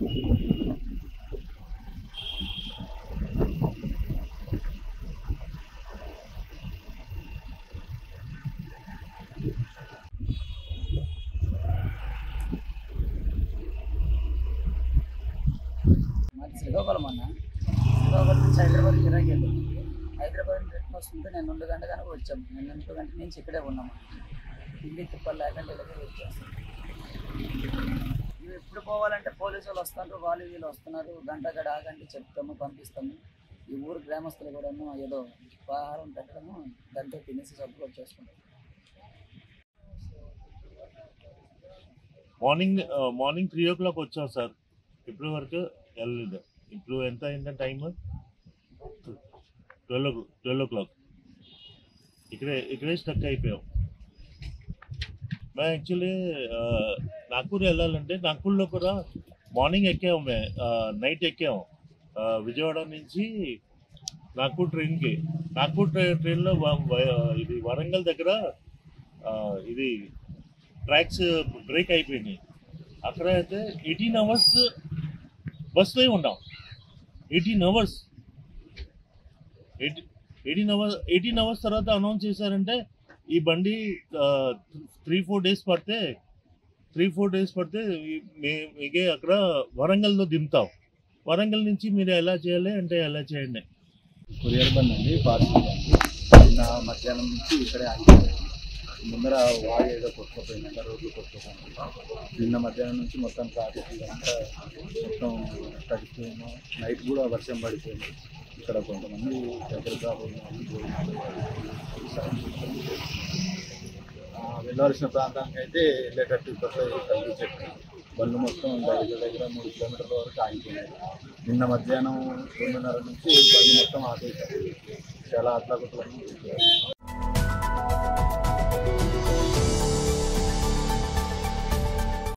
శ్రీకాకుళం అన్న. శ్రీకాకుళం నుంచి హైదరాబాద్ గిరాకి వెళ్ళాము. హైదరాబాద్ రిటర్న్ వస్తుంటే నేను 2 గంటల కనుక వచ్చాము. నేను 2 గంటల నుంచి ఇక్కడే ఉన్నాము. ఇల్లు తిప్పలు లేకుండా ఇలాగే వెయిట్ చేస్తాను. ఇవి ఎప్పుడు పోవాలంటే పోలీసు వాళ్ళు వస్తారు, వాళ్ళు వీళ్ళు వస్తున్నారు, గంట గడ ఆగండి చెప్తాము, పంపిస్తాము. ఈ ఊరు గ్రామస్తులు కూడా ఏదో ఆహారం పెట్టడము, దాంతో తినేసి సర్దుకోట్ చేసుకుంటాం. మార్నింగ్ 3 o'clock వచ్చాం సార్. ఇప్పుడు వరకు వెళ్ళలేదు. ఇప్పుడు ఎంత అయిందంటే టైమ్ 12 o'clock. ఇక్కడే స్టక్ అయిపోయాం. మేము యాక్చువల్లీ నాగ్పూర్ వెళ్ళాలంటే నాగ్పూర్లో కూడా మార్నింగ్ ఎక్కాము. నైట్ ఎక్కాము విజయవాడ నుంచి నాగ్పూర్ ట్రైన్కి. నాగ్పూర్ ట్రైన్లో ఇది వరంగల్ దగ్గర ఇది ట్రాక్స్ బ్రేక్ అయిపోయినాయి. అక్కడ అయితే 18 hours బస్లో ఉన్నాం. 18 hours తర్వాత అనౌన్స్ చేశారంటే ఈ బండి 3-4 days పడితే మీకే అక్కడ వరంగల్లో దింపుతాం. వరంగల్ నుంచి మీరు ఎలా చేయాలి అంటే ఎలా చేయండి. కొరియర్ బండి అండి, పార్సల్ బండి. నిన్న మధ్యాహ్నం నుంచి ఇక్కడే ఆగిపోయింది. ముందర వాగు ఏదో కొట్టుకుపోయిందంట, రోడ్లు కొట్టుకుపోయింది. నిన్న మధ్యాహ్నం నుంచి మొత్తం ట్రాఫిక్ అంతా మొత్తం తగ్గిపోయింది. నైట్ కూడా వర్షం పడిపోయింది. ఇక్కడ కొంతమంది దగ్గర వెళ్ళవలసిన ప్రాంతానికి అయితే వెళ్ళేటట్టు ఇప్పట్లో కల్పించేట్టు బండ్లు మొత్తం దగ్గర 3 kilometers వరకు ఆగిపోయినాయి. నిన్న మధ్యాహ్నం 2:30 నుంచి బండి మొత్తం ఆపేశారు. చాలా అట్లా